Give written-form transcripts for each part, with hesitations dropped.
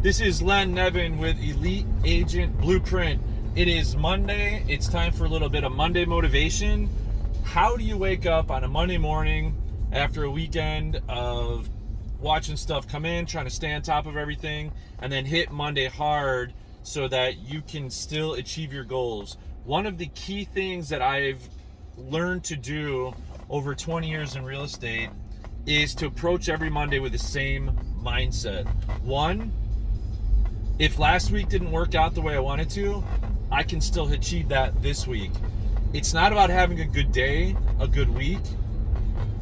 This is Len Nevin with Elite Agent Blueprint. It is Monday. It's time for a little bit of Monday motivation. How do you wake up on a Monday morning after a weekend of watching stuff come in, trying to stay on top of everything, and then hit Monday hard so that you can still achieve your goals? One of the key things that I've learned to do over 20 years in real estate is to approach every Monday with the same mindset. One, if last week didn't work out the way I wanted to, I can still achieve that this week. It's not about having a good day, a good week.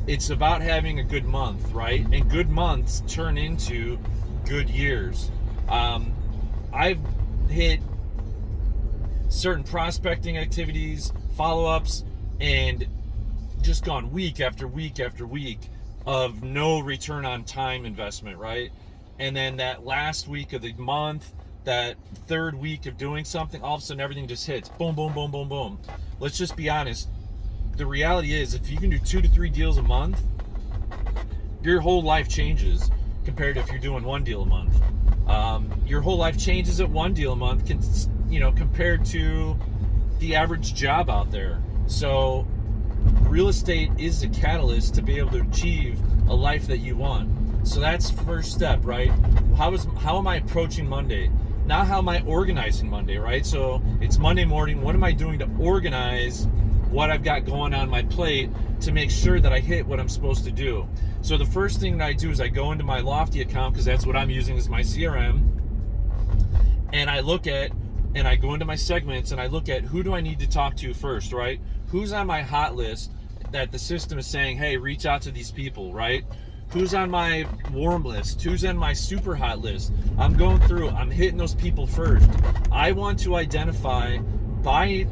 It's about having a good month, right? And good months turn into good years. I've hit certain prospecting activities, follow-ups, and just gone week after week after week of no return on time investment, right? And then that last week of the month, that third week of doing something, all of a sudden everything just hits. Boom, boom, boom, boom, boom. Let's just be honest. The reality is, if you can do 2 to 3 deals a month, your whole life changes compared to if you're doing 1 deal a month. Your whole life changes at 1 deal a month, compared to the average job out there. So real estate is a catalyst to be able to achieve a life that you want. So that's the first step, right? How am I approaching Monday? Not how am I organizing Monday, right? So it's Monday morning. What am I doing to organize what I've got going on my plate to make sure that I hit what I'm supposed to do? So the first thing that I do is I go into my Lofty account, because that's what I'm using as my CRM, and I go into my segments and I look at who do I need to talk to first, right? Who's on my hot list that the system is saying, hey, reach out to these people, right? Who's on my warm list? Who's on my super hot list? I'm going through, I'm hitting those people first. I want to identify by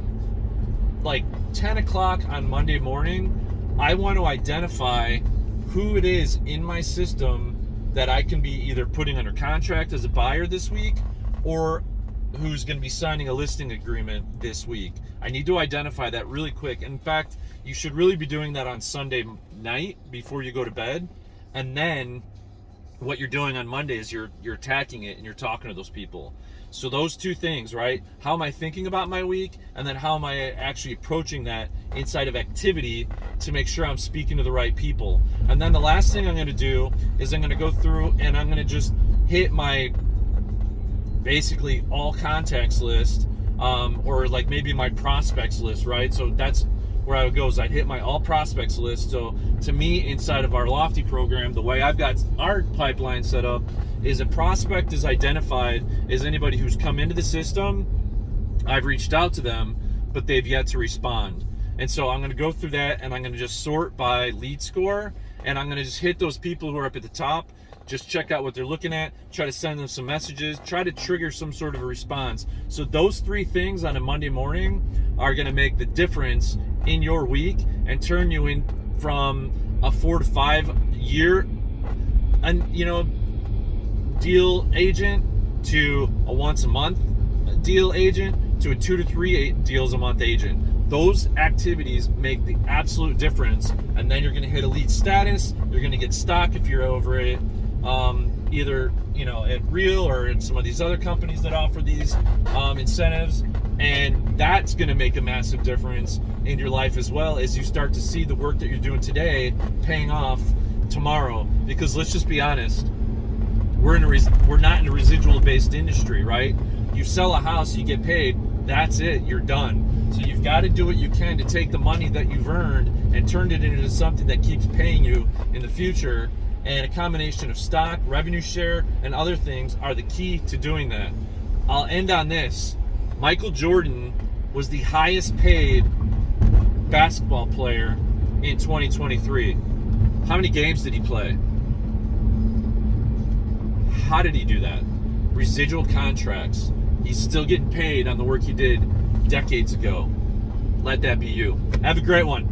like 10 o'clock on Monday morning, I want to identify who it is in my system that I can be either putting under contract as a buyer this week, or who's going to be signing a listing agreement this week. I need to identify that really quick. In fact, you should really be doing that on Sunday night before you go to bed. And then what you're doing on Monday is you're attacking it and you're talking to those people. So those two things, right? How am I thinking about my week? And then how am I actually approaching that inside of activity to make sure I'm speaking to the right people? And then the last thing I'm going to do is I'm going to go through and I'm going to just hit my basically all contacts list, or like maybe my prospects list, right? So that's where I would go, is I'd hit my all prospects list. So to me, inside of our Lofty program, the way I've got our pipeline set up is a prospect is identified as anybody who's come into the system. I've reached out to them, but they've yet to respond. And so I'm going to go through that and I'm going to just sort by lead score, and I'm going to just hit those people who are up at the top, just check out what they're looking at, try to send them some messages, try to trigger some sort of a response. So those 3 things on a Monday morning are going to make the difference in your week and turn you in from a 4 to 5 year deal agent to a once a month deal agent to a 2 to 3 deals a month agent. Those activities make the absolute difference, and then you're going to hit elite status. You're going to get stock if you're over it, either at Real or at some of these other companies that offer these incentives, and that's going to make a massive difference in your life as well, as you start to see the work that you're doing today paying off tomorrow. Because let's just be honest, we're not in a residual based industry, right? You sell a house, you get paid, that's it, you're done. So you've got to do what you can to take the money that you've earned and turn it into something that keeps paying you in the future. And a combination of stock, revenue share, and other things are the key to doing that. I'll end on this. Michael Jordan was the highest paid basketball player in 2023. How many games did he play? How did he do that? Residual contracts. He's still getting paid on the work he did decades ago. Let that be you. Have a great one.